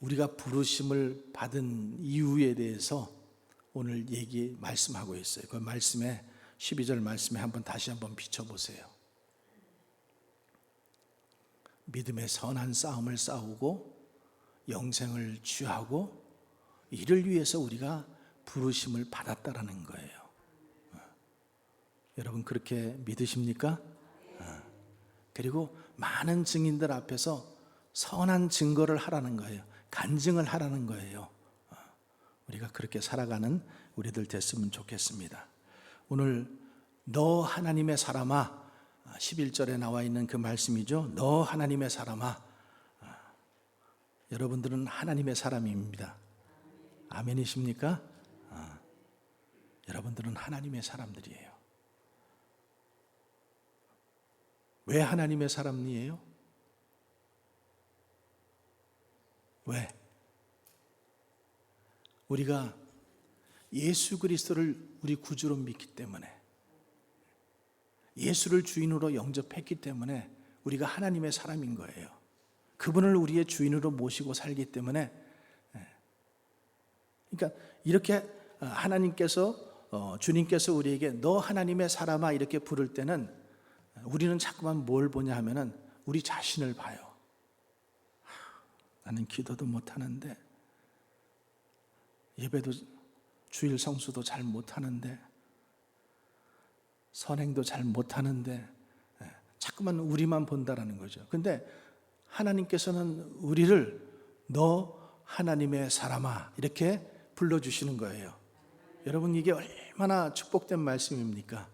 우리가 부르심을 받은 이유에 대해서 오늘 말씀하고 있어요. 그 말씀에 12절 말씀에 다시 한번 비춰보세요. 믿음의 선한 싸움을 싸우고 영생을 취하고 이를 위해서 우리가 부르심을 받았다라는 거예요. 여러분 그렇게 믿으십니까? 그리고 많은 증인들 앞에서 선한 증거를 하라는 거예요. 간증을 하라는 거예요. 우리가 그렇게 살아가는 우리들 됐으면 좋겠습니다. 오늘 너 하나님의 사람아, 11절에 나와 있는 그 말씀이죠. 너 하나님의 사람아. 여러분들은 하나님의 사람입니다. 아멘이십니까? 여러분들은 하나님의 사람들이에요. 왜 하나님의 사람이에요? 왜? 우리가 예수 그리스도를 우리 구주로 믿기 때문에, 예수를 주인으로 영접했기 때문에 우리가 하나님의 사람인 거예요. 그분을 우리의 주인으로 모시고 살기 때문에, 그러니까 이렇게 하나님께서 주님께서 우리에게 너 하나님의 사람아 이렇게 부를 때는 우리는 자꾸만 뭘 보냐 하면은 우리 자신을 봐요. 나는 기도도 못하는데, 예배도 주일 성수도 잘 못하는데, 선행도 잘 못하는데, 자꾸만 우리만 본다라는 거죠. 근데 하나님께서는 우리를 너 하나님의 사람아 이렇게 불러주시는 거예요. 여러분 이게 얼마나 축복된 말씀입니까?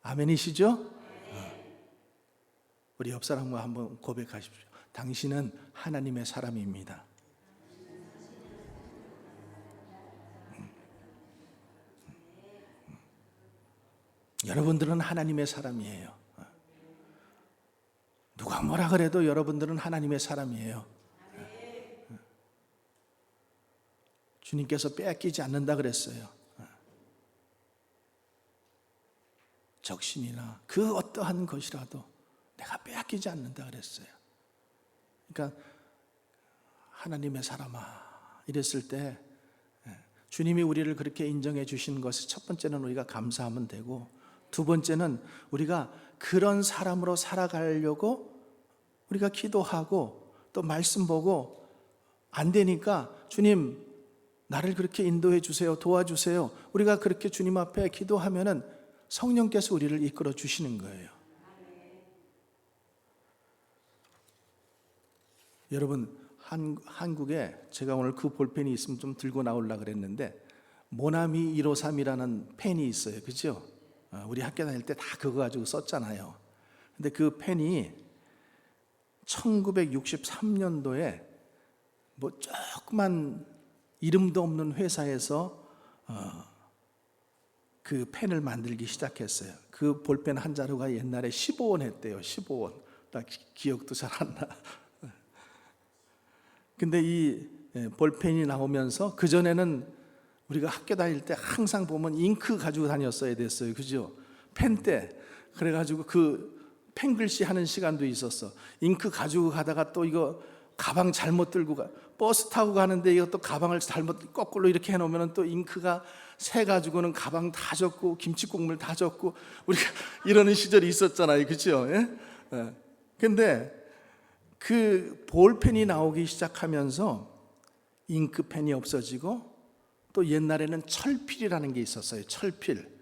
아멘이시죠? 우리 옆 사람과 한번 고백하십시오. 당신은 하나님의 사람입니다. 여러분들은 하나님의 사람이에요. 누가 뭐라 그래도 여러분들은 하나님의 사람이에요. 주님께서 빼앗기지 않는다 그랬어요. 적신이나 그 어떠한 것이라도 내가 빼앗기지 않는다 그랬어요. 그러니까 하나님의 사람아 이랬을 때 주님이 우리를 그렇게 인정해 주신 것이 첫 번째는 우리가 감사하면 되고, 두 번째는 우리가 그런 사람으로 살아가려고 우리가 기도하고 또 말씀 보고 안 되니까 주님 나를 그렇게 인도해 주세요, 도와주세요. 우리가 그렇게 주님 앞에 기도하면은 성령께서 우리를 이끌어 주시는 거예요. 여러분 한국에 제가 오늘 그 볼펜이 있으면 좀 들고 나오려고 그랬는데 모나미 153이라는 펜이 있어요. 그죠? 우리 학교 다닐 때 다 그거 가지고 썼잖아요. 근데 그 펜이 1963년도에 뭐 조그만 이름도 없는 회사에서 그 펜을 만들기 시작했어요. 그 볼펜 한 자루가 옛날에 15원 했대요. 15원. 나 기억도 잘 안 나. 근데 이 볼펜이 나오면서 그전에는 우리가 학교 다닐 때 항상 보면 잉크 가지고 다녔어야 됐어요. 그죠? 펜때. 그래가지고 그 펜글씨 하는 시간도 있었어. 잉크 가지고 가다가 또 이거 가방 잘못 들고 버스 타고 가는데 이것도 가방을 잘못 거꾸로 이렇게 해놓으면 또 잉크가 새가지고는 가방 다 젖고 김치국물 다 젖고 우리가 이러는 시절이 있었잖아요. 그죠? 예? 근데 그 볼펜이 나오기 시작하면서 잉크펜이 없어지고 또 옛날에는 철필이라는 게 있었어요. 철필.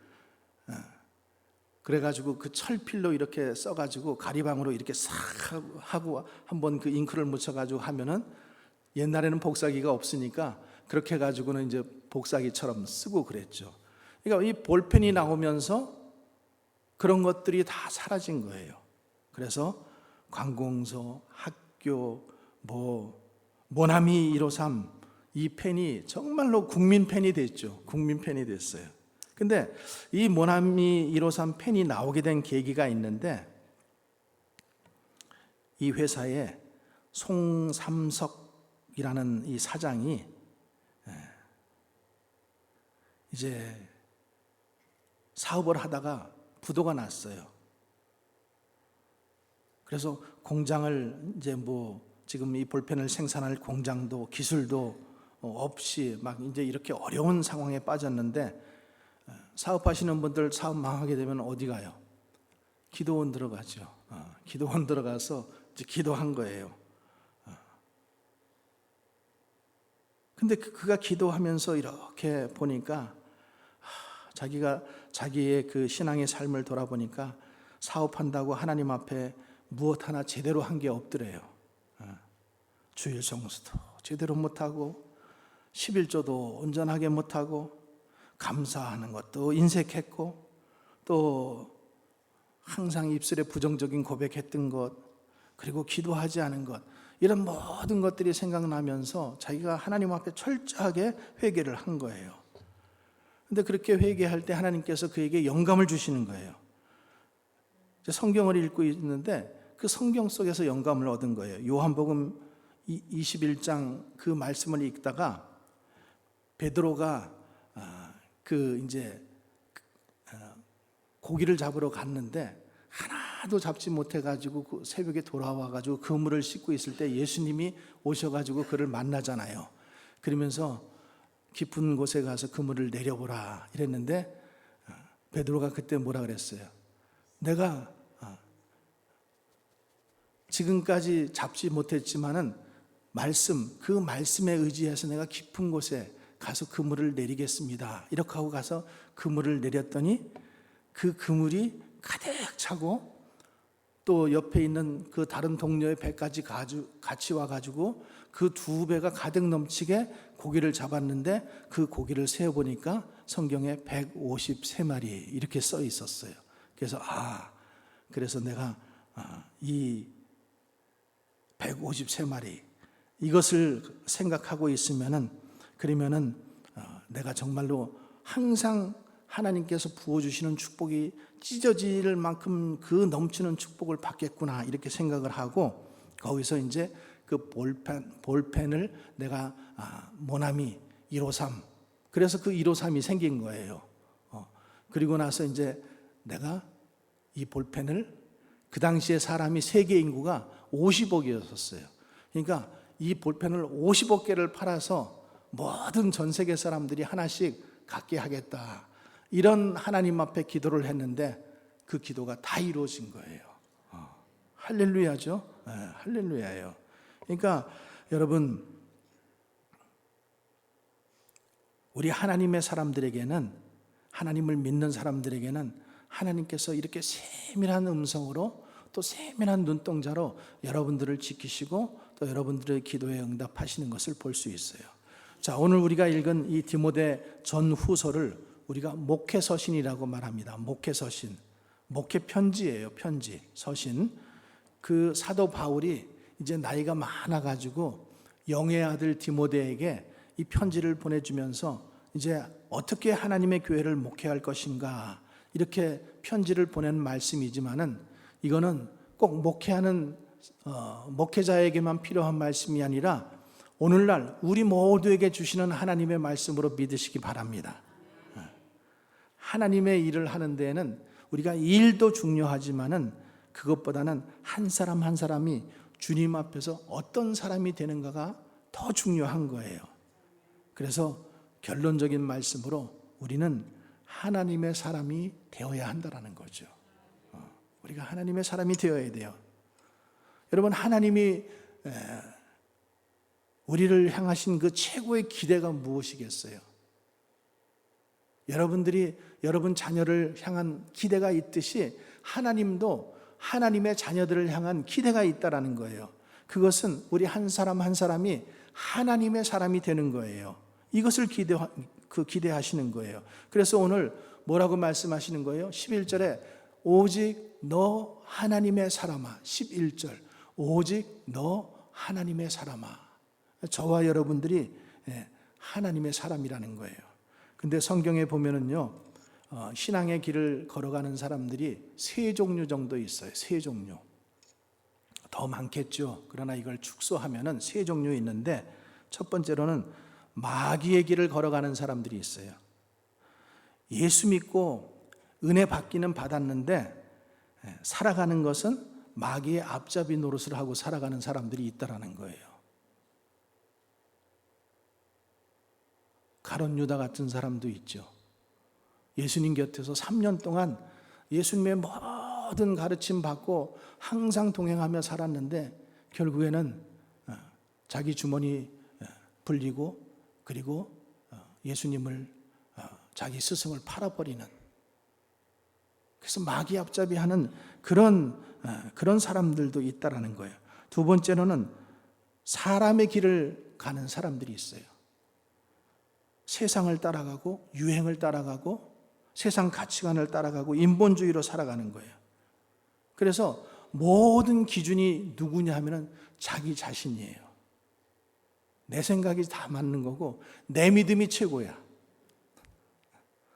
그래가지고 그 철필로 이렇게 써가지고 가리방으로 이렇게 싹 하고 한번 그 잉크를 묻혀가지고 하면은 옛날에는 복사기가 없으니까 그렇게 해가지고는 이제 복사기처럼 쓰고 그랬죠. 그러니까 이 볼펜이 나오면서 그런 것들이 다 사라진 거예요. 그래서 관공서, 학교, 모나미 153 이 펜이 정말로 국민 펜이 됐죠. 국민 펜이 됐어요. 근데 이 모나미 153 펜이 나오게 된 계기가 있는데 이 회사에 송삼석이라는 이 사장이 이제 사업을 하다가 부도가 났어요. 그래서 공장을 이제 지금 이 볼펜을 생산할 공장도 기술도 없이 막 이제 이렇게 어려운 상황에 빠졌는데, 사업하시는 분들 사업 망하게 되면 어디 가요? 기도원 들어가죠. 기도원 들어가서 이제 기도한 거예요. 근데 그가 기도하면서 이렇게 보니까 자기가 자기의 그 신앙의 삶을 돌아보니까 사업한다고 하나님 앞에 무엇 하나 제대로 한 게 없더래요. 주일 성수도 제대로 못하고 11조도 온전하게 못하고 감사하는 것도 인색했고 또 항상 입술에 부정적인 고백했던 것, 그리고 기도하지 않은 것, 이런 모든 것들이 생각나면서 자기가 하나님 앞에 철저하게 회개를 한 거예요. 근데 그렇게 회개할 때 하나님께서 그에게 영감을 주시는 거예요. 성경을 읽고 있는데 그 성경 속에서 영감을 얻은 거예요. 요한복음 21장 그 말씀을 읽다가 베드로가 이제 고기를 잡으러 갔는데 하나도 잡지 못해가지고 그 새벽에 돌아와가지고 그물을 씻고 있을 때 예수님이 오셔가지고 그를 만나잖아요. 그러면서 깊은 곳에 가서 그물을 내려보라 이랬는데 베드로가 그때 뭐라 그랬어요? 내가 지금까지 잡지 못했지만은 그 말씀에 의지해서 내가 깊은 곳에 가서 그물을 내리겠습니다. 이렇게 하고 가서 그물을 내렸더니 그 그물이 가득 차고 또 옆에 있는 그 다른 동료의 배까지 같이 와가지고 그 2배가 가득 넘치게 고기를 잡았는데 그 고기를 세어보니까 성경에 153마리 이렇게 써 있었어요. 그래서 내가 이 153마리 이것을 생각하고 있으면은 그러면은 내가 정말로 항상 하나님께서 부어주시는 축복이 찢어질 만큼 그 넘치는 축복을 받겠구나 이렇게 생각을 하고 거기서 이제 그 볼펜을 내가 모나미 153 그래서 그 153이 생긴 거예요. 그리고 나서 이제 내가 이 볼펜을 그 당시에 사람이 세계 인구가 50억이었어요. 그러니까 이 볼펜을 50억 개를 팔아서 모든 전 세계 사람들이 하나씩 갖게 하겠다. 이런 하나님 앞에 기도를 했는데 그 기도가 다 이루어진 거예요. 할렐루야죠? 네, 할렐루야예요. 그러니까 여러분, 우리 하나님의 사람들에게는, 하나님을 믿는 사람들에게는 하나님께서 이렇게 세밀한 음성으로 또 세밀한 눈동자로 여러분들을 지키시고 또 여러분들의 기도에 응답하시는 것을 볼 수 있어요. 자, 오늘 우리가 읽은 이 디모데 전후서를 우리가 목회서신이라고 말합니다. 목회서신, 목회편지예요. 편지, 서신. 그 사도 바울이 이제 나이가 많아가지고 영의 아들 디모데에게 이 편지를 보내주면서 이제 어떻게 하나님의 교회를 목회할 것인가 이렇게 편지를 보낸 말씀이지만은 이거는 꼭 목회하는 목회자에게만 필요한 말씀이 아니라 오늘날 우리 모두에게 주시는 하나님의 말씀으로 믿으시기 바랍니다. 하나님의 일을 하는 데에는 우리가 일도 중요하지만은 그것보다는 한 사람 한 사람이 주님 앞에서 어떤 사람이 되는가가 더 중요한 거예요. 그래서 결론적인 말씀으로 우리는 하나님의 사람이 되어야 한다는 거죠. 우리가 하나님의 사람이 되어야 돼요. 여러분, 하나님이 우리를 향하신 그 최고의 기대가 무엇이겠어요? 여러분들이 여러분 자녀를 향한 기대가 있듯이 하나님도 하나님의 자녀들을 향한 기대가 있다라는 거예요. 그것은 우리 한 사람 한 사람이 하나님의 사람이 되는 거예요. 이것을 기대하시는 거예요. 그래서 오늘 뭐라고 말씀하시는 거예요? 11절에 오직 너 하나님의 사람아. 11절 오직 너 하나님의 사람아. 저와 여러분들이 하나님의 사람이라는 거예요. 근데 성경에 보면은요, 신앙의 길을 걸어가는 사람들이 세 종류 정도 있어요. 세 종류. 더 많겠죠. 그러나 이걸 축소하면은 세 종류 있는데 첫 번째로는 마귀의 길을 걸어가는 사람들이 있어요. 예수 믿고 은혜 받기는 받았는데 살아가는 것은 마귀의 앞잡이 노릇을 하고 살아가는 사람들이 있다라는 거예요. 가룟 유다 같은 사람도 있죠. 예수님 곁에서 3년 동안 예수님의 모든 가르침 받고 항상 동행하며 살았는데 결국에는 자기 주머니 불리고 그리고 예수님을 자기 스승을 팔아버리는, 그래서 마귀 앞잡이하는 그런 사람들도 있다라는 거예요. 두 번째로는 사람의 길을 가는 사람들이 있어요. 세상을 따라가고 유행을 따라가고 세상 가치관을 따라가고 인본주의로 살아가는 거예요. 그래서 모든 기준이 누구냐 하면은 자기 자신이에요. 내 생각이 다 맞는 거고 내 믿음이 최고야.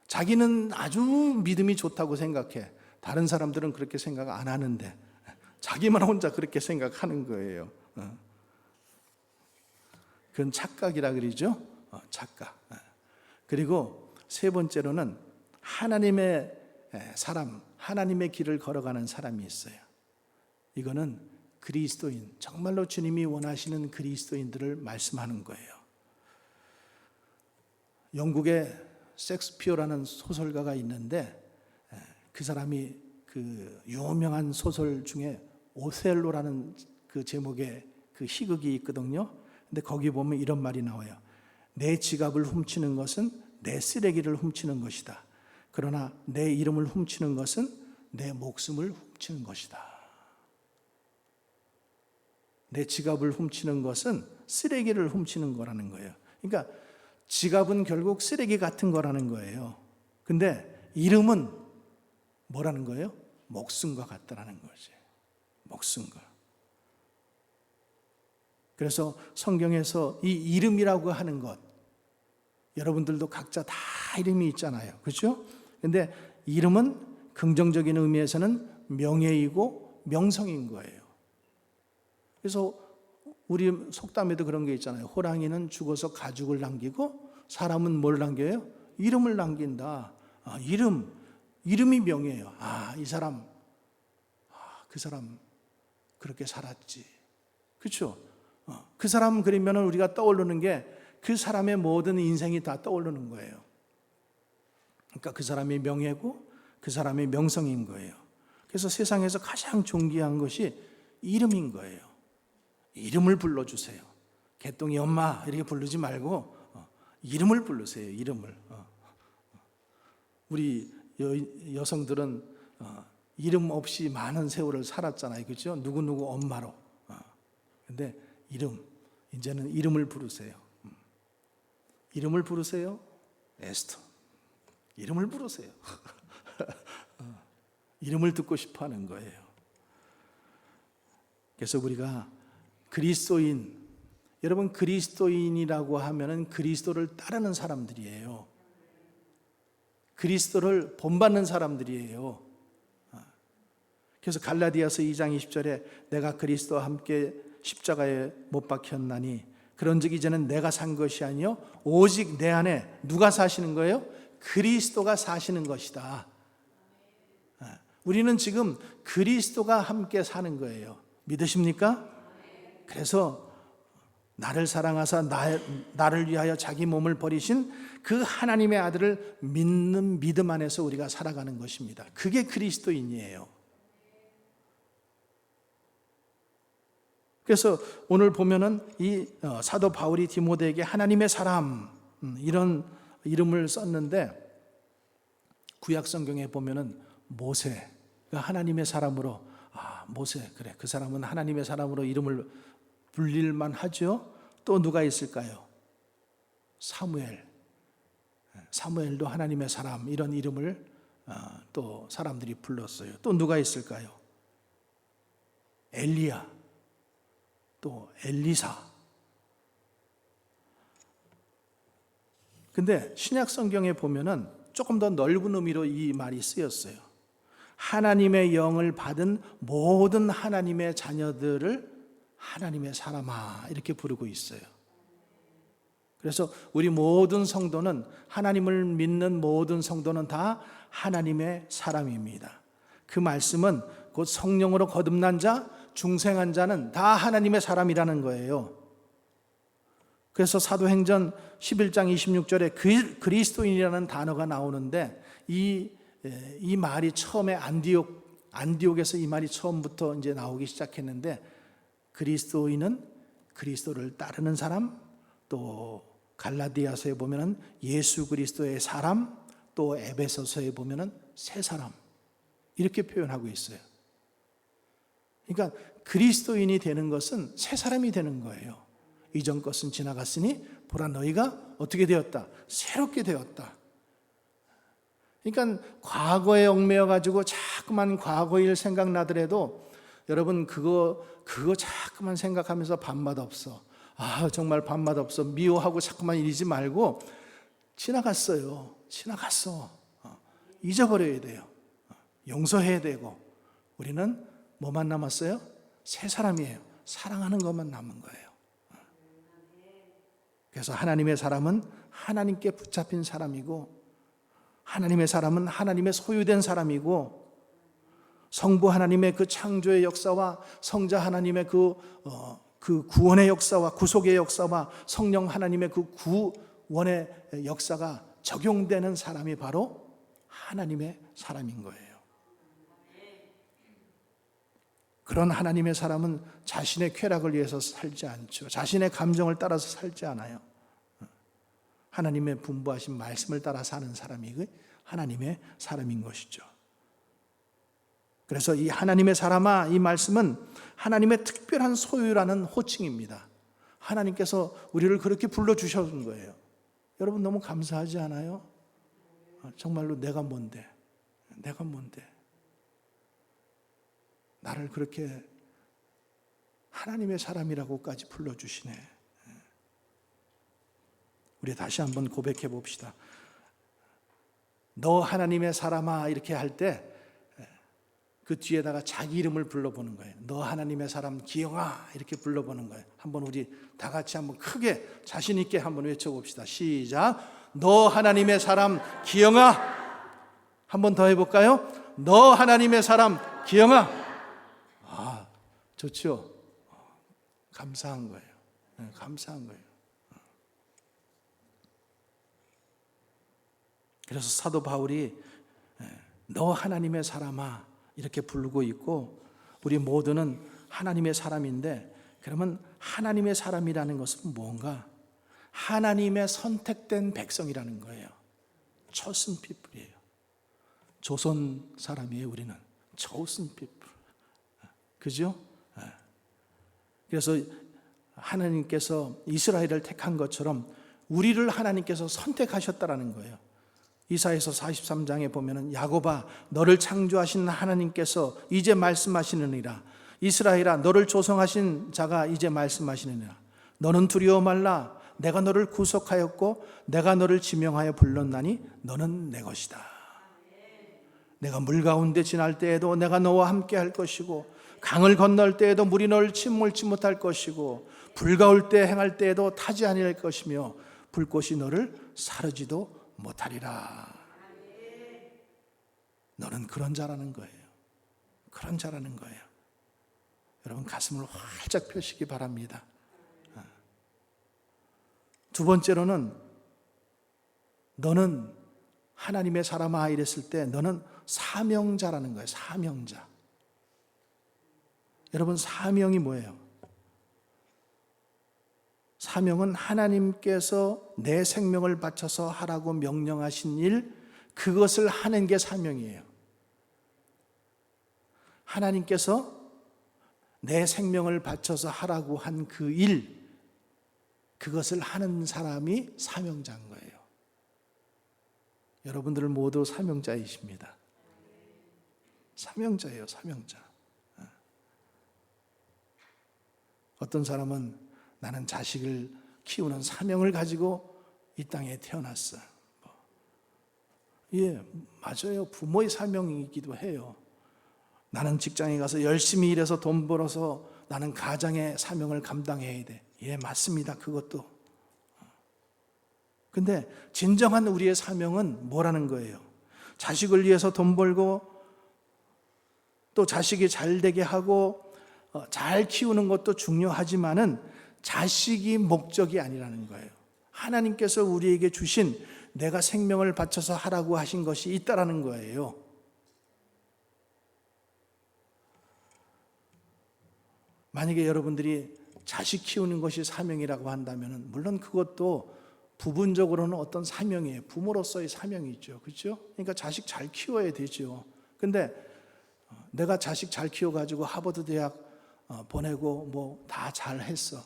자기는 아주 믿음이 좋다고 생각해. 다른 사람들은 그렇게 생각 안 하는데 자기만 혼자 그렇게 생각하는 거예요. 그건 착각이라 그러죠. 착각. 그리고 세 번째로는 하나님의 사람, 하나님의 길을 걸어가는 사람이 있어요. 이거는 그리스도인, 정말로 주님이 원하시는 그리스도인들을 말씀하는 거예요. 영국의 섹스피어라는 소설가가 있는데 그 사람이 그 유명한 소설 중에 오셀로라는 그 제목의 그 희극이 있거든요. 근데 거기 보면 이런 말이 나와요. 내 지갑을 훔치는 것은 내 쓰레기를 훔치는 것이다. 그러나 내 이름을 훔치는 것은 내 목숨을 훔치는 것이다. 내 지갑을 훔치는 것은 쓰레기를 훔치는 거라는 거예요. 그러니까 지갑은 결국 쓰레기 같은 거라는 거예요. 근데 이름은 뭐라는 거예요? 목숨과 같다라는 거지. 목숨과. 그래서 성경에서 이 이름이라고 하는 것, 여러분들도 각자 다 이름이 있잖아요. 그렇죠? 근데 이름은 긍정적인 의미에서는 명예이고 명성인 거예요. 그래서 우리 속담에도 그런 게 있잖아요. 호랑이는 죽어서 가죽을 남기고 사람은 뭘 남겨요? 이름을 남긴다. 이름이 명예예요. 이 사람, 그 사람 그렇게 살았지. 그렇죠? 그 사람 그러면 우리가 떠오르는 게 그 사람의 모든 인생이 다 떠오르는 거예요. 그러니까 그 사람의 명예고 그 사람의 명성인 거예요. 그래서 세상에서 가장 존귀한 것이 이름인 거예요. 이름을 불러주세요. 개똥이 엄마 이렇게 부르지 말고 이름을 부르세요. 이름을. 우리 여성들은 이름 없이 많은 세월을 살았잖아요. 그렇죠? 누구누구 엄마로. 근데 이제는 이름을 부르세요. 이름을 부르세요. 에스터. 이름을 부르세요. 이름을 듣고 싶어 하는 거예요. 그래서 우리가 그리스도인, 여러분 그리스도인이라고 하면은 그리스도를 따르는 사람들이에요. 그리스도를 본받는 사람들이에요. 그래서 갈라디아서 2장 20절에 내가 그리스도와 함께 십자가에 못 박혔나니 그런즉 이제는 내가 산 것이 아니요 오직 내 안에 누가 사시는 거예요? 그리스도가 사시는 것이다. 우리는 지금 그리스도가 함께 사는 거예요. 믿으십니까? 그래서 나를 사랑하사 나를 위하여 자기 몸을 버리신 그 하나님의 아들을 믿는 믿음 안에서 우리가 살아가는 것입니다. 그게 그리스도인이에요. 그래서 오늘 보면은 이 사도 바울이 디모데에게 하나님의 사람 이런 이름을 썼는데 구약 성경에 보면은 모세가 하나님의 사람으로 모세 그래 그 사람은 하나님의 사람으로 이름을 불릴만 하죠. 또 누가 있을까요? 사무엘도 하나님의 사람 이런 이름을 또 사람들이 불렀어요. 또 누가 있을까요? 엘리야 또 엘리사. 근데 신약 성경에 보면은 조금 더 넓은 의미로 이 말이 쓰였어요. 하나님의 영을 받은 모든 하나님의 자녀들을 하나님의 사람아 이렇게 부르고 있어요. 그래서 우리 모든 성도는 하나님을 믿는 모든 성도는 다 하나님의 사람입니다. 그 말씀은 곧 성령으로 거듭난 자, 중생한 자는 다 하나님의 사람이라는 거예요. 그래서 사도행전 11장 26절에 그리스도인이라는 단어가 나오는데 이 말이 처음에 안디옥에서 이 말이 처음부터 이제 나오기 시작했는데, 그리스도인은 그리스도를 따르는 사람, 또 갈라디아서에 보면은 예수 그리스도의 사람, 또 에베소서에 보면은 새 사람, 이렇게 표현하고 있어요. 그러니까 그리스도인이 되는 것은 새 사람이 되는 거예요. 이전 것은 지나갔으니 보라 너희가 어떻게 되었다? 새롭게 되었다. 그러니까 과거에 얽매여 가지고 자꾸만 과거 일 생각나더라도 여러분 그거 자꾸만 생각하면서 밤맛 없어. 정말 밤맛 없어. 미워하고 자꾸만 이러지 말고 지나갔어요. 지나갔어. 잊어버려야 돼요. 용서해야 되고. 우리는 뭐만 남았어요? 새 사람이에요. 사랑하는 것만 남은 거예요. 그래서 하나님의 사람은 하나님께 붙잡힌 사람이고, 하나님의 사람은 하나님의 소유된 사람이고, 성부 하나님의 그 창조의 역사와 성자 하나님의 그 구원의 역사와 구속의 역사와 성령 하나님의 그 구원의 역사가 적용되는 사람이 바로 하나님의 사람인 거예요. 그런 하나님의 사람은 자신의 쾌락을 위해서 살지 않죠. 자신의 감정을 따라서 살지 않아요. 하나님의 분부하신 말씀을 따라 사는 사람이 하나님의 사람인 것이죠. 그래서 이 하나님의 사람아, 이 말씀은 하나님의 특별한 소유라는 호칭입니다. 하나님께서 우리를 그렇게 불러주셨는 거예요. 여러분 너무 감사하지 않아요? 정말로 내가 뭔데? 나를 그렇게 하나님의 사람이라고까지 불러주시네. 우리 다시 한번 고백해 봅시다. 너 하나님의 사람아, 이렇게 할 때 그 뒤에다가 자기 이름을 불러보는 거예요. 너 하나님의 사람 기영아, 이렇게 불러보는 거예요. 한번 우리 다 같이 한번 크게 자신 있게 한번 외쳐봅시다. 시작. 너 하나님의 사람 기영아. 한번 더 해볼까요? 너 하나님의 사람 기영아. 좋죠. 감사한 거예요. 감사한 거예요. 그래서 사도 바울이 너 하나님의 사람아 이렇게 부르고 있고, 우리 모두는 하나님의 사람인데, 그러면 하나님의 사람이라는 것은 뭔가? 하나님의 선택된 백성이라는 거예요. chosen people이에요. 조선 사람이에요. 우리는 chosen people. 그죠? 그래서 하나님께서 이스라엘을 택한 것처럼 우리를 하나님께서 선택하셨다라는 거예요. 이사야서 43장에 보면은 야곱아 너를 창조하신 하나님께서 이제 말씀하시느니라. 이스라엘아 너를 조성하신 자가 이제 말씀하시느니라. 너는 두려워 말라. 내가 너를 구속하였고 내가 너를 지명하여 불렀나니 너는 내 것이다. 내가 물 가운데 지날 때에도 내가 너와 함께 할 것이고, 강을 건널 때에도 물이 너를 침몰치 못할 것이고, 불 가올 때 행할 때에도 타지 아니할 것이며 불꽃이 너를 사르지도 못하리라. 너는 그런 자라는 거예요. 그런 자라는 거예요. 여러분 가슴을 활짝 펴시기 바랍니다. 두 번째로는 너는 하나님의 사람아 이랬을 때 너는 사명자라는 거예요. 사명자. 여러분 사명이 뭐예요? 사명은 하나님께서 내 생명을 바쳐서 하라고 명령하신 일, 그것을 하는 게 사명이에요. 하나님께서 내 생명을 바쳐서 하라고 한 그 일, 그것을 하는 사람이 사명자인 거예요. 여러분들 모두 사명자이십니다. 사명자예요, 사명자. 어떤 사람은 나는 자식을 키우는 사명을 가지고 이 땅에 태어났어. 맞아요. 부모의 사명이기도 해요. 나는 직장에 가서 열심히 일해서 돈 벌어서 나는 가장의 사명을 감당해야 돼. 맞습니다. 그것도. 근데 진정한 우리의 사명은 뭐라는 거예요? 자식을 위해서 돈 벌고 또 자식이 잘 되게 하고 잘 키우는 것도 중요하지만은 자식이 목적이 아니라는 거예요. 하나님께서 우리에게 주신 내가 생명을 바쳐서 하라고 하신 것이 있다라는 거예요. 만약에 여러분들이 자식 키우는 것이 사명이라고 한다면 물론 그것도 부분적으로는 어떤 사명이에요. 부모로서의 사명이죠. 그렇죠? 그러니까 자식 잘 키워야 되죠. 근데 내가 자식 잘 키워가지고 하버드 대학 보내고 뭐 다 잘했어.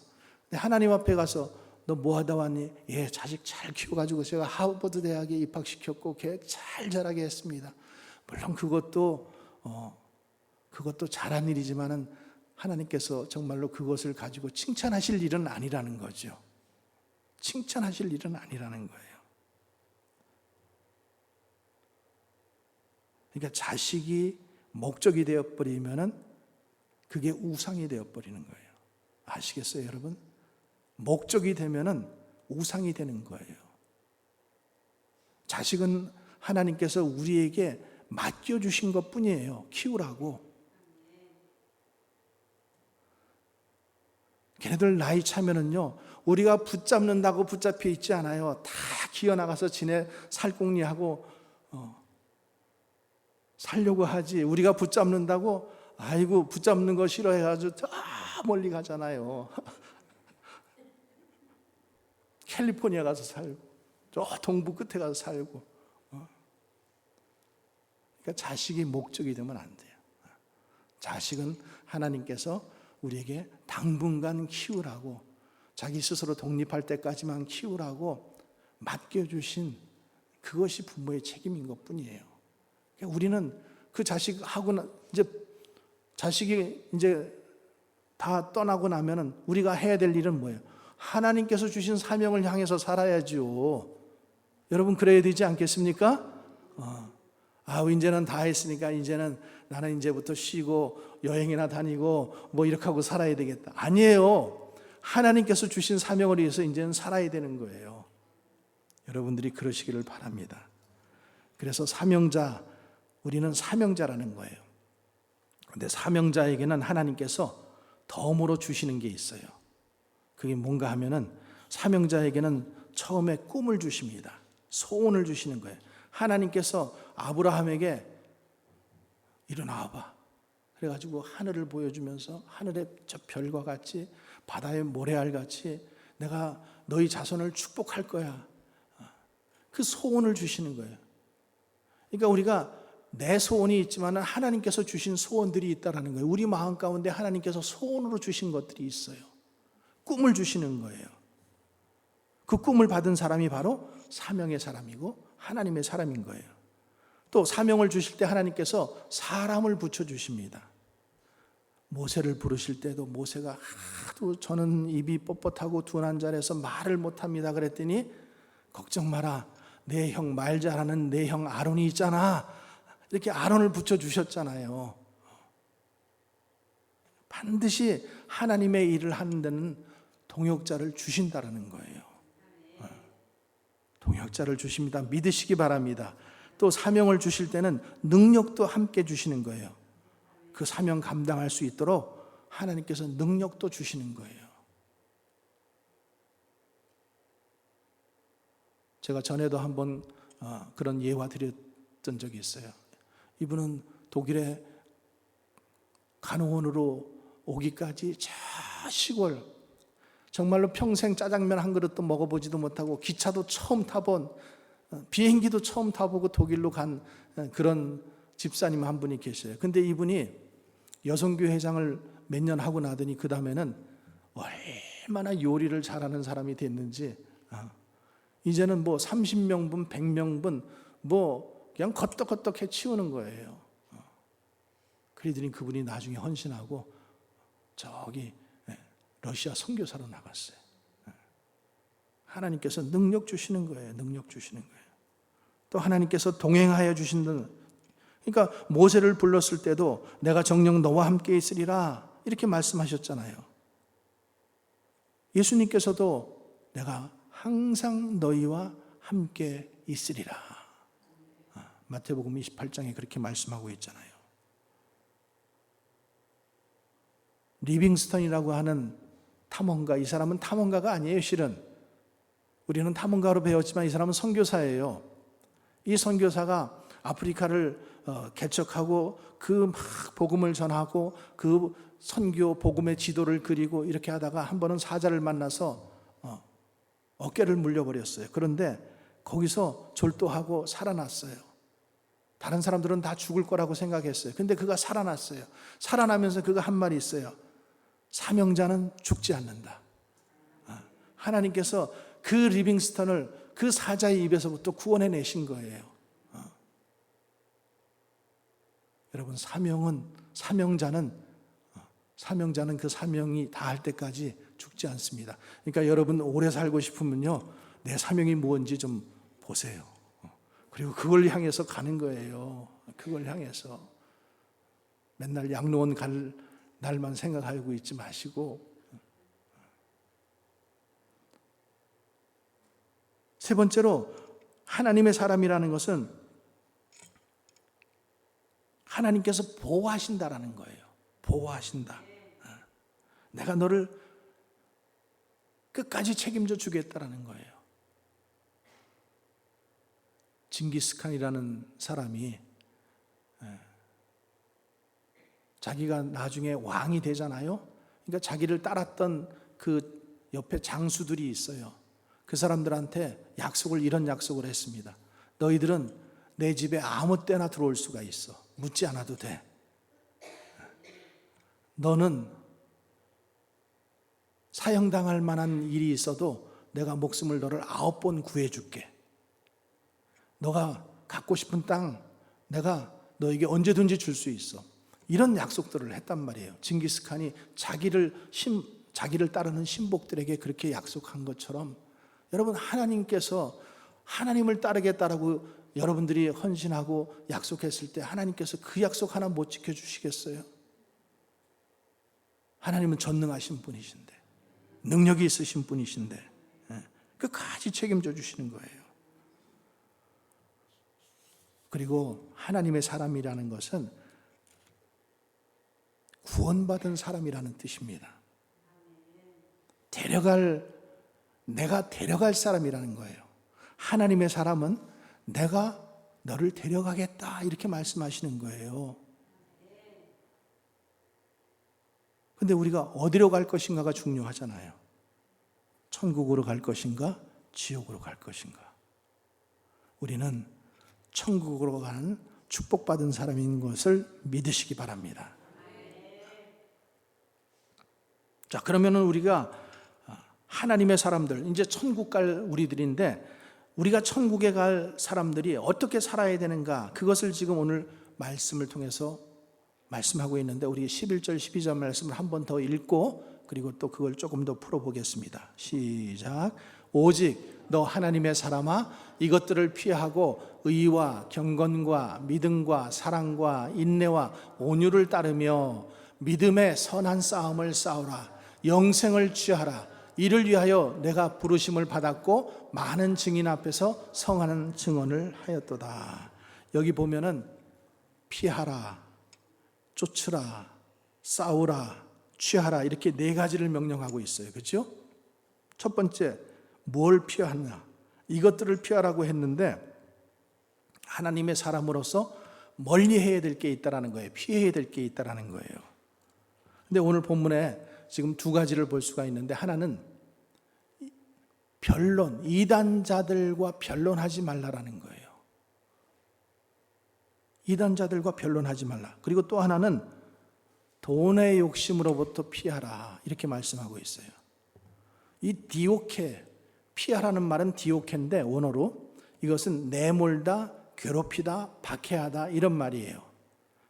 근데 하나님 앞에 가서 너 뭐 하다 왔니? 예, 자식 잘 키워가지고 제가 하버드 대학에 입학시켰고 걔 잘 자라게 했습니다. 물론 그것도 잘한 일이지만은 하나님께서 정말로 그것을 가지고 칭찬하실 일은 아니라는 거죠. 칭찬하실 일은 아니라는 거예요. 그러니까 자식이 목적이 되어버리면은 그게 우상이 되어버리는 거예요. 아시겠어요, 여러분? 목적이 되면은 우상이 되는 거예요. 자식은 하나님께서 우리에게 맡겨주신 것 뿐이에요. 키우라고. 걔네들 나이 차면은요, 우리가 붙잡는다고 붙잡혀 있지 않아요. 다 기어나가서 지네 살궁리하고 살려고 하지. 우리가 붙잡는다고 아이고 붙잡는 거 싫어해가지고 저 멀리 가잖아요. 캘리포니아 가서 살고 저 동부 끝에 가서 살고. 그러니까 자식이 목적이 되면 안 돼요. 자식은 하나님께서 우리에게 당분간 키우라고, 자기 스스로 독립할 때까지만 키우라고 맡겨주신 그것이 부모의 책임인 것 뿐이에요. 그러니까 우리는 그 자식하고 이제 자식이 이제 다 떠나고 나면은 우리가 해야 될 일은 뭐예요? 하나님께서 주신 사명을 향해서 살아야죠. 여러분 그래야 되지 않겠습니까? 이제는 다 했으니까 이제는 나는 이제부터 쉬고 여행이나 다니고 뭐 이렇게 하고 살아야 되겠다. 아니에요. 하나님께서 주신 사명을 위해서 이제는 살아야 되는 거예요. 여러분들이 그러시기를 바랍니다. 그래서 사명자, 우리는 사명자라는 거예요. 그런데 사명자에게는 하나님께서 덤으로 주시는 게 있어요. 그게 뭔가 하면은 사명자에게는 처음에 꿈을 주십니다. 소원을 주시는 거예요. 하나님께서 아브라함에게 일어나봐. 그래가지고 하늘을 보여주면서 하늘의 저 별과 같이 바다의 모래알 같이 내가 너희 자손을 축복할 거야. 그 소원을 주시는 거예요. 그러니까 우리가 내 소원이 있지만 하나님께서 주신 소원들이 있다는 거예요. 우리 마음 가운데 하나님께서 소원으로 주신 것들이 있어요. 꿈을 주시는 거예요. 그 꿈을 받은 사람이 바로 사명의 사람이고 하나님의 사람인 거예요. 또 사명을 주실 때 하나님께서 사람을 붙여주십니다. 모세를 부르실 때도 모세가 하도 저는 입이 뻣뻣하고 둔한 자리에서 말을 못합니다 그랬더니 걱정 마라, 내 형 말 잘하는 내 형 아론이 있잖아. 이렇게 아론을 붙여주셨잖아요. 반드시 하나님의 일을 하는 데는 동역자를 주신다는 거예요. 동역자를 주십니다. 믿으시기 바랍니다. 또 사명을 주실 때는 능력도 함께 주시는 거예요. 그 사명 감당할 수 있도록 하나님께서 능력도 주시는 거예요. 제가 전에도 한번 그런 예화 드렸던 적이 있어요. 이분은 독일의 간호원으로 오기까지 저 시골, 정말로 평생 짜장면 한 그릇도 먹어보지도 못하고 기차도 처음 타본, 비행기도 처음 타보고 독일로 간 그런 집사님 한 분이 계셔요. 근데 이분이 여성교회 회장을 몇 년 하고 나더니 그 다음에는 얼마나 요리를 잘하는 사람이 됐는지 이제는 뭐 30명분, 100명분 뭐 그냥 걷덕걷덕 해치우는 거예요. 그러더니 그분이 나중에 헌신하고 저기 러시아 선교사로 나갔어요. 하나님께서 능력 주시는 거예요. 능력 주시는 거예요. 또 하나님께서 동행하여 주신다는, 그러니까 모세를 불렀을 때도 내가 정녕 너와 함께 있으리라 이렇게 말씀하셨잖아요. 예수님께서도 내가 항상 너희와 함께 있으리라. 마태복음 28장에 그렇게 말씀하고 있잖아요. 리빙스턴이라고 하는 탐험가, 이 사람은 탐험가가 아니에요. 실은 우리는 탐험가로 배웠지만 이 사람은 선교사예요. 이 선교사가 아프리카를 개척하고 그 막 복음을 전하고 그 선교 복음의 지도를 그리고 이렇게 하다가 한 번은 사자를 만나서 어깨를 물려버렸어요. 그런데 거기서 졸도하고 살아났어요. 다른 사람들은 다 죽을 거라고 생각했어요. 근데 그가 살아났어요. 살아나면서 그가 한 말이 있어요. 사명자는 죽지 않는다. 하나님께서 그 리빙스턴을 그 사자의 입에서부터 구원해내신 거예요. 여러분, 사명자는 그 사명이 다할 때까지 죽지 않습니다. 그러니까 여러분 오래 살고 싶으면요, 내 사명이 뭔지 좀 보세요. 그리고 그걸 향해서 가는 거예요. 그걸 향해서 맨날 양로원 갈 날만 생각하고 있지 마시고. 세 번째로, 하나님의 사람이라는 것은 하나님께서 보호하신다라는 거예요. 보호하신다. 내가 너를 끝까지 책임져 주겠다라는 거예요. 징기스칸이라는 사람이 자기가 나중에 왕이 되잖아요. 그러니까 자기를 따랐던 그 옆에 장수들이 있어요. 그 사람들한테 이런 약속을 했습니다. 너희들은 내 집에 아무 때나 들어올 수가 있어. 묻지 않아도 돼. 너는 사형당할 만한 일이 있어도 내가 목숨을 너를 9번 구해줄게. 너가 갖고 싶은 땅 내가 너에게 언제든지 줄 수 있어. 이런 약속들을 했단 말이에요. 징기스칸이 자기를 따르는 신복들에게 그렇게 약속한 것처럼, 여러분, 하나님께서 하나님을 따르겠다라고 여러분들이 헌신하고 약속했을 때 하나님께서 그 약속 하나 못 지켜주시겠어요? 하나님은 전능하신 분이신데, 능력이 있으신 분이신데 끝까지 책임져 주시는 거예요. 그리고 하나님의 사람이라는 것은 구원받은 사람이라는 뜻입니다. 내가 데려갈 사람이라는 거예요. 하나님의 사람은 내가 너를 데려가겠다 이렇게 말씀하시는 거예요. 근데 우리가 어디로 갈 것인가가 중요하잖아요. 천국으로 갈 것인가, 지옥으로 갈 것인가. 우리는 천국으로 가는 축복받은 사람인 것을 믿으시기 바랍니다. 자, 그러면은 우리가 하나님의 사람들, 이제 천국 갈 우리들인데, 우리가 천국에 갈 사람들이 어떻게 살아야 되는가, 그것을 지금 오늘 말씀을 통해서 말씀하고 있는데, 우리 11절 12절 말씀을 한 번 더 읽고 그리고 또 그걸 조금 더 풀어보겠습니다. 시작. 오직 너 하나님의 사람아, 이것들을 피하고 의와 경건과 믿음과 사랑과 인내와 온유를 따르며 믿음의 선한 싸움을 싸우라. 영생을 취하라. 이를 위하여 내가 부르심을 받았고 많은 증인 앞에서 성하는 증언을 하였도다. 여기 보면은 피하라, 쫓으라, 싸우라, 취하라, 이렇게 네 가지를 명령하고 있어요. 그렇죠? 첫 번째, 뭘 피하냐? 이것들을 피하라고 했는데, 하나님의 사람으로서 멀리 해야 될 게 있다라는 거예요. 피해야 될 게 있다라는 거예요. 근데 오늘 본문에 지금 두 가지를 볼 수가 있는데, 하나는 변론, 이단자들과 변론하지 말라라는 거예요. 이단자들과 변론하지 말라. 그리고 또 하나는 돈의 욕심으로부터 피하라, 이렇게 말씀하고 있어요. 이 디오케, 피하라는 말은 디오케인데 원어로 이것은 내몰다, 괴롭히다, 박해하다, 이런 말이에요.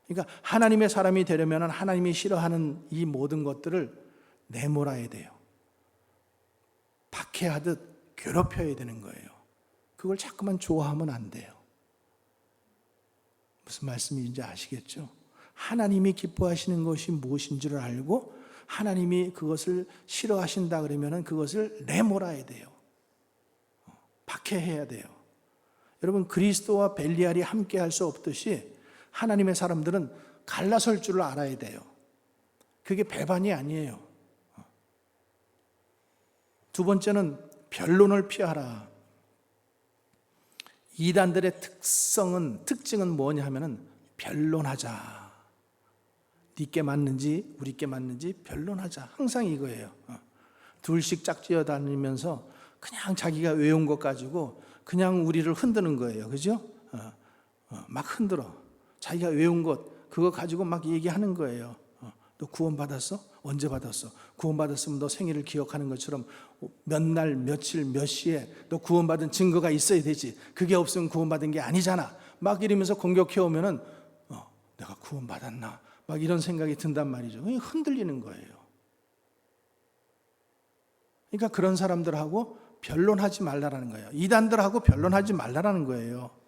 그러니까 하나님의 사람이 되려면 하나님이 싫어하는 이 모든 것들을 내몰아야 돼요. 박해하듯 괴롭혀야 되는 거예요. 그걸 자꾸만 좋아하면 안 돼요. 무슨 말씀인지 아시겠죠? 하나님이 기뻐하시는 것이 무엇인지를 알고 하나님이 그것을 싫어하신다 그러면 그것을 내몰아야 돼요. 박해해야 돼요. 여러분, 그리스도와 벨리알이 함께 할 수 없듯이 하나님의 사람들은 갈라설 줄을 알아야 돼요. 그게 배반이 아니에요. 두 번째는 변론을 피하라. 이단들의 특징은 뭐냐 하면은 변론하자. 니께 맞는지 우리께 맞는지 변론하자. 항상 이거예요. 둘씩 짝지어 다니면서 그냥 자기가 외운 것 가지고 그냥 우리를 흔드는 거예요. 그죠? 막 흔들어. 자기가 외운 것 그거 가지고 막 얘기하는 거예요. 너 구원받았어? 언제 받았어? 구원받았으면 너 생일을 기억하는 것처럼 몇 날, 며칠, 몇 시에 너 구원받은 증거가 있어야 되지. 그게 없으면 구원받은 게 아니잖아. 막 이러면서 공격해 오면은 내가 구원받았나? 막 이런 생각이 든단 말이죠. 흔들리는 거예요. 그러니까 그런 사람들하고 변론하지 말라라는 거예요. 이단들하고 변론하지 말라라는 거예요.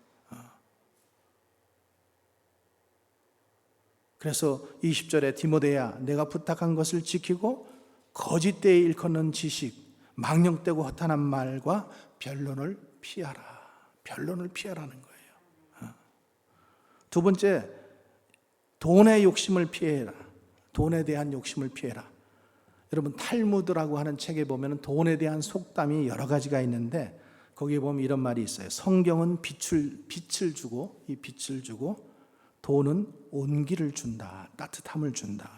그래서 20절에 디모데야 내가 부탁한 것을 지키고 거짓되이 일컫는 지식, 망령되고 허탄한 말과 변론을 피하라. 변론을 피하라는 거예요. 두 번째, 돈의 욕심을 피해라. 돈에 대한 욕심을 피해라. 여러분 탈무드라고 하는 책에 보면 돈에 대한 속담이 여러 가지가 있는데 거기에 보면 이런 말이 있어요. 성경은 빛을 주고 이 빛을 주고 돈은 온기를 준다. 따뜻함을 준다.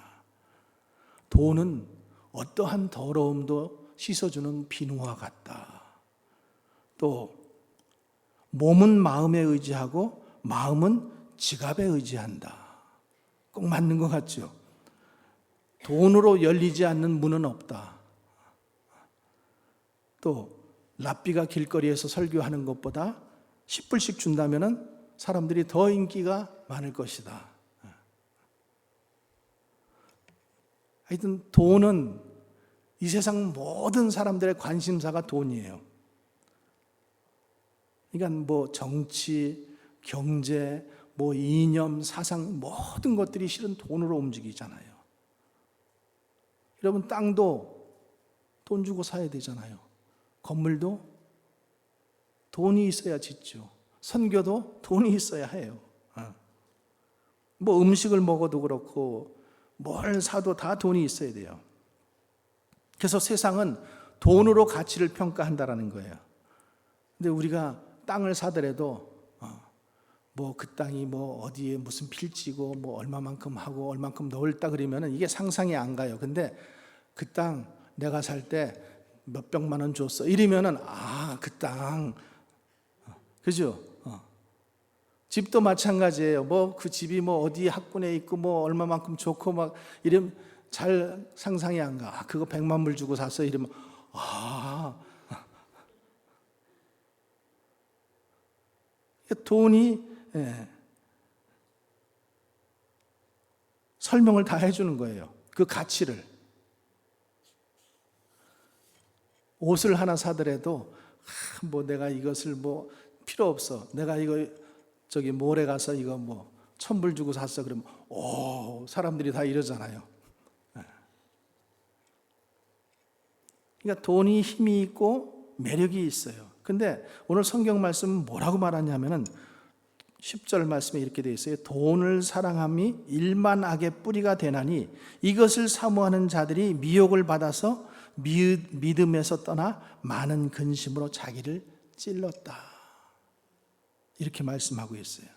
돈은 어떠한 더러움도 씻어주는 비누와 같다. 또 몸은 마음에 의지하고 마음은 지갑에 의지한다. 꼭 맞는 것 같죠? 돈으로 열리지 않는 문은 없다. 또 랍비가 길거리에서 설교하는 것보다 10불씩 준다면 사람들이 더 인기가 많을 것이다. 하여튼 돈은 이 세상 모든 사람들의 관심사가 돈이에요. 그러니까 뭐 정치, 경제, 뭐 이념, 사상 모든 것들이 실은 돈으로 움직이잖아요. 여러분 땅도 돈 주고 사야 되잖아요. 건물도 돈이 있어야 짓죠. 선교도 돈이 있어야 해요. 뭐 음식을 먹어도 그렇고 뭘 사도 다 돈이 있어야 돼요. 그래서 세상은 돈으로 가치를 평가한다라는 거예요. 근데 우리가 땅을 사더라도 뭐 그 땅이 뭐 어디에 무슨 필지고 뭐 얼마만큼 하고 얼마만큼 넓다 그러면은 이게 상상이 안 가요. 근데 그 땅 내가 살 때 몇백만 원 줬어. 이러면은 그 땅 그죠? 집도 마찬가지예요. 뭐 그 집이 뭐 어디 학군에 있고 뭐 얼마만큼 좋고 막 이러면 잘 상상이 안 가. 그거 100만 불 주고 샀어. 이러면 돈이 설명을 다 해주는 거예요. 그 가치를. 옷을 하나 사더라도 뭐 내가 이것을 뭐 필요 없어. 내가 이거 저기 몰에 가서 이거 뭐 1,000불 주고 샀어. 그러면 사람들이 다 이러잖아요. 그러니까 돈이 힘이 있고 매력이 있어요. 근데 오늘 성경 말씀은 뭐라고 말하냐면은 10절 말씀에 이렇게 되어 있어요. 돈을 사랑함이 일만 악의 뿌리가 되나니 이것을 사모하는 자들이 미혹을 받아서 믿음에서 떠나 많은 근심으로 자기를 찔렀다. 이렇게 말씀하고 있어요.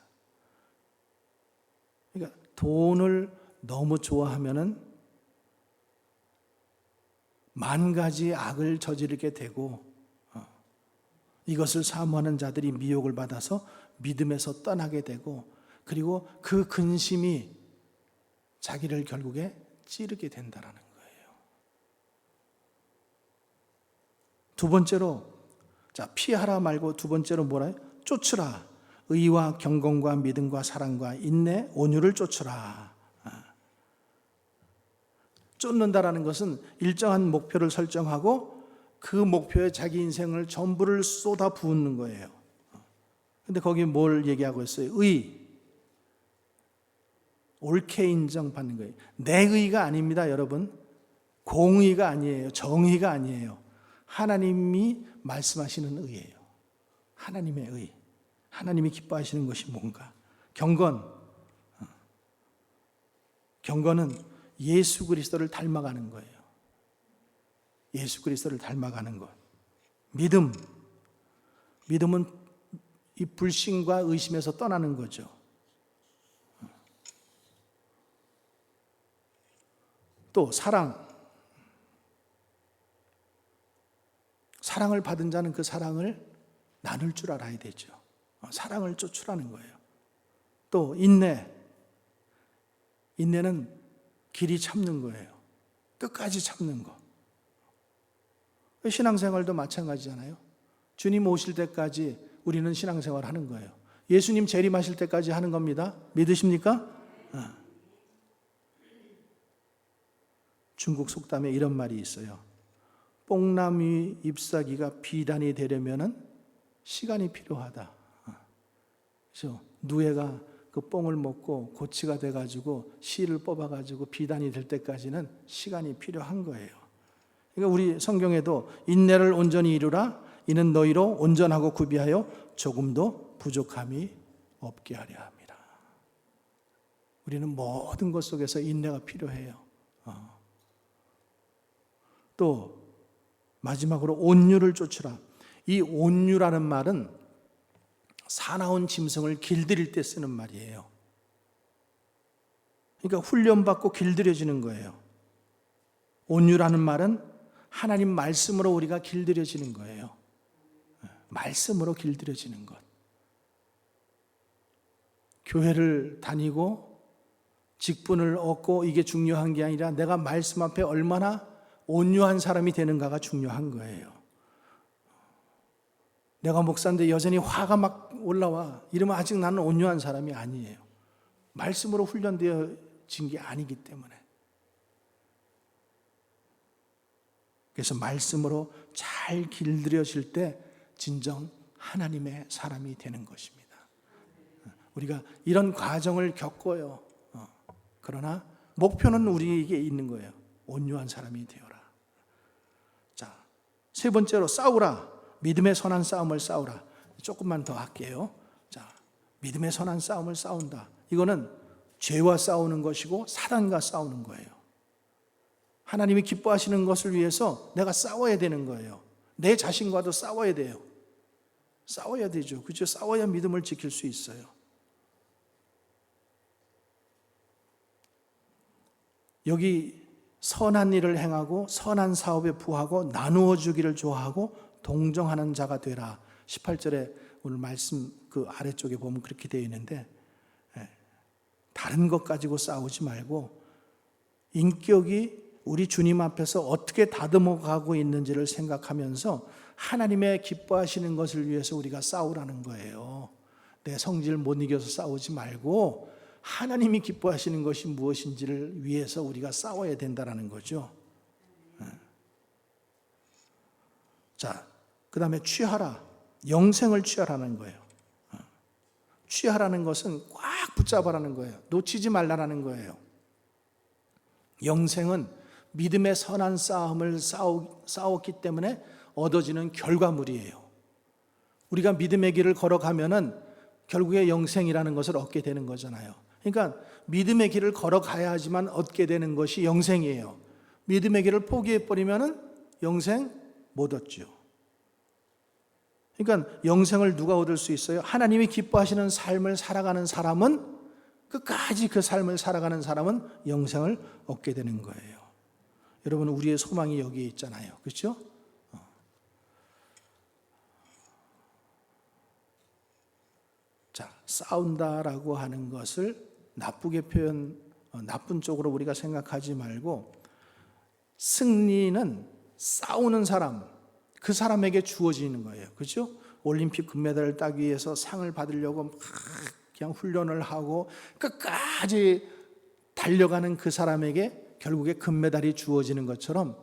그러니까 돈을 너무 좋아하면은 만 가지 악을 저지르게 되고 이것을 사모하는 자들이 미혹을 받아서 믿음에서 떠나게 되고 그리고 그 근심이 자기를 결국에 찌르게 된다라는 거예요. 두 번째로 피하라 말고 두 번째로 뭐라요? 쫓으라. 의와 경건과 믿음과 사랑과 인내, 온유를 쫓으라. 쫓는다라는 것은 일정한 목표를 설정하고 그 목표에 자기 인생을 전부를 쏟아 부은 거예요. 근데 거기 뭘 얘기하고 있어요? 의. 옳게 인정받는 거예요. 내 의가 아닙니다, 여러분. 공의가 아니에요. 정의가 아니에요. 하나님이 말씀하시는 의예요. 하나님의 의. 하나님이 기뻐하시는 것이 뭔가? 경건. 경건은 예수 그리스도를 닮아가는 거예요. 예수 그리스도를 닮아가는 것. 믿음은 이 불신과 의심에서 떠나는 거죠. 또 사랑을 받은 자는 그 사랑을 나눌 줄 알아야 되죠. 사랑을 쫓으라는 거예요. 또 인내는 길이 참는 거예요. 끝까지 참는 거. 신앙생활도 마찬가지잖아요. 주님 오실 때까지 우리는 신앙생활 하는 거예요. 예수님 재림하실 때까지 하는 겁니다. 믿으십니까? 중국 속담에 이런 말이 있어요. 뽕나무 잎사귀가 비단이 되려면 시간이 필요하다. 그래서 누에가 그 뽕을 먹고 고치가 돼가지고 씨를 뽑아가지고 비단이 될 때까지는 시간이 필요한 거예요. 그러니까 우리 성경에도 인내를 온전히 이루라. 이는 너희로 온전하고 구비하여 조금도 부족함이 없게 하려 합니다. 우리는 모든 것 속에서 인내가 필요해요. 또 마지막으로 온유를 쫓으라. 이 온유라는 말은 사나운 짐승을 길들일 때 쓰는 말이에요. 그러니까 훈련받고 길들여지는 거예요. 온유라는 말은 하나님 말씀으로 우리가 길들여지는 거예요. 말씀으로 길들여지는 것. 교회를 다니고 직분을 얻고 이게 중요한 게 아니라 내가 말씀 앞에 얼마나 온유한 사람이 되는가가 중요한 거예요. 내가 목사인데 여전히 화가 막 올라와. 이러면 아직 나는 온유한 사람이 아니에요. 말씀으로 훈련되어진 게 아니기 때문에. 그래서 말씀으로 잘 길들여질 때 진정 하나님의 사람이 되는 것입니다. 우리가 이런 과정을 겪어요. 그러나 목표는 우리에게 있는 거예요. 온유한 사람이 되어라. 자, 세 번째로 싸우라. 믿음의 선한 싸움을 싸우라. 조금만 더 할게요. 자, 믿음의 선한 싸움을 싸운다. 이거는 죄와 싸우는 것이고 사단과 싸우는 거예요. 하나님이 기뻐하시는 것을 위해서 내가 싸워야 되는 거예요. 내 자신과도 싸워야 돼요. 싸워야 되죠. 그죠? 싸워야 믿음을 지킬 수 있어요. 여기 선한 일을 행하고 선한 사업에 부하고 나누어 주기를 좋아하고 동정하는 자가 되라. 18절에 오늘 말씀 그 아래쪽에 보면 그렇게 되어 있는데 다른 것 가지고 싸우지 말고 인격이 우리 주님 앞에서 어떻게 다듬어 가고 있는지를 생각하면서 하나님의 기뻐하시는 것을 위해서 우리가 싸우라는 거예요. 내 성질을 못 이겨서 싸우지 말고 하나님이 기뻐하시는 것이 무엇인지를 위해서 우리가 싸워야 된다는 거죠. 자, 그 다음에 취하라. 영생을 취하라는 거예요. 취하라는 것은 꽉 붙잡아라는 거예요. 놓치지 말라는 거예요. 영생은 믿음의 선한 싸움을 싸웠기 때문에 얻어지는 결과물이에요. 우리가 믿음의 길을 걸어가면은 결국에 영생이라는 것을 얻게 되는 거잖아요. 그러니까 믿음의 길을 걸어가야지만 얻게 되는 것이 영생이에요. 믿음의 길을 포기해버리면은 영생 못 얻죠. 그러니까 영생을 누가 얻을 수 있어요? 하나님이 기뻐하시는 삶을 살아가는 사람은 끝까지 그 삶을 살아가는 사람은 영생을 얻게 되는 거예요. 여러분, 우리의 소망이 여기에 있잖아요. 그렇죠? 자, 싸운다라고 하는 것을 나쁘게 나쁜 쪽으로 우리가 생각하지 말고 승리는 싸우는 사람, 그 사람에게 주어지는 거예요. 그렇죠? 올림픽 금메달을 따기 위해서 상을 받으려고 막 그냥 훈련을 하고 끝까지 달려가는 그 사람에게 결국에 금메달이 주어지는 것처럼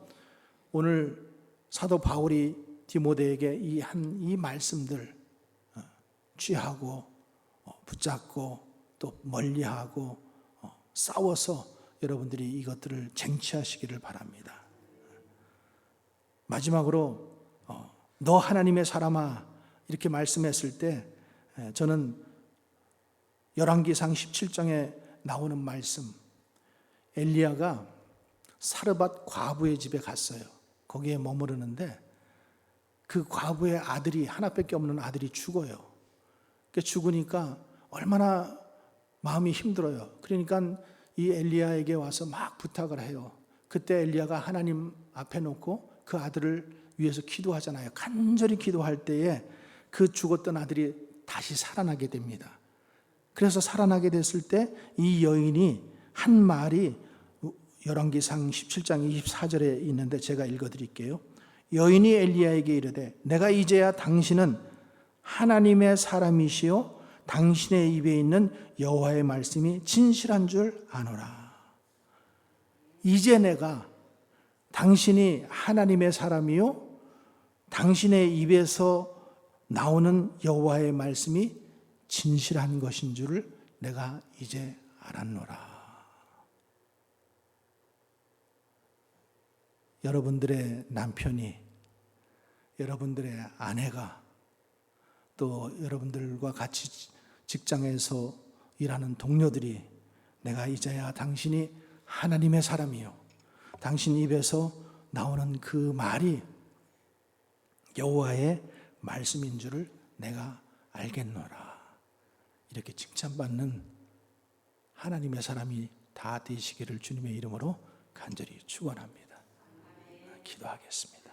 오늘 사도 바울이 디모데에게 이 말씀들 취하고 붙잡고 또 멀리하고 싸워서 여러분들이 이것들을 쟁취하시기를 바랍니다. 마지막으로 너 하나님의 사람아 이렇게 말씀했을 때 저는 열왕기상 17장에 나오는 말씀, 엘리야가 사르밧 과부의 집에 갔어요. 거기에 머무르는데 그 과부의 아들이 하나밖에 없는 아들이 죽어요. 죽으니까 얼마나 마음이 힘들어요. 그러니까 이 엘리야에게 와서 막 부탁을 해요. 그때 엘리야가 하나님 앞에 놓고 그 아들을 위해서 기도하잖아요. 간절히 기도할 때에 그 죽었던 아들이 다시 살아나게 됩니다. 그래서 살아나게 됐을 때 이 여인이 한 말이 열왕기상 17장 24절에 있는데 제가 읽어드릴게요. 여인이 엘리야에게 이르되 내가 이제야 당신은 하나님의 사람이시요 당신의 입에 있는 여호와의 말씀이 진실한 줄 아노라. 이제 내가 당신이 하나님의 사람이요 당신의 입에서 나오는 여호와의 말씀이 진실한 것인 줄을 내가 이제 알았노라. 여러분들의 남편이, 여러분들의 아내가, 또 여러분들과 같이 직장에서 일하는 동료들이 내가 이제야 당신이 하나님의 사람이요 당신 입에서 나오는 그 말이 여호와의 말씀인 줄을 내가 알겠노라. 이렇게 칭찬받는 하나님의 사람이 다 되시기를 주님의 이름으로 간절히 축원합니다. 기도하겠습니다.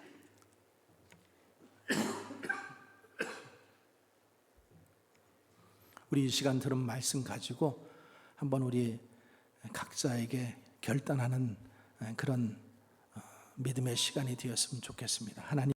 우리 이 시간 들은 말씀 가지고 한번 우리 각자에게 결단하는 그런 믿음의 시간이 되었으면 좋겠습니다. 하나님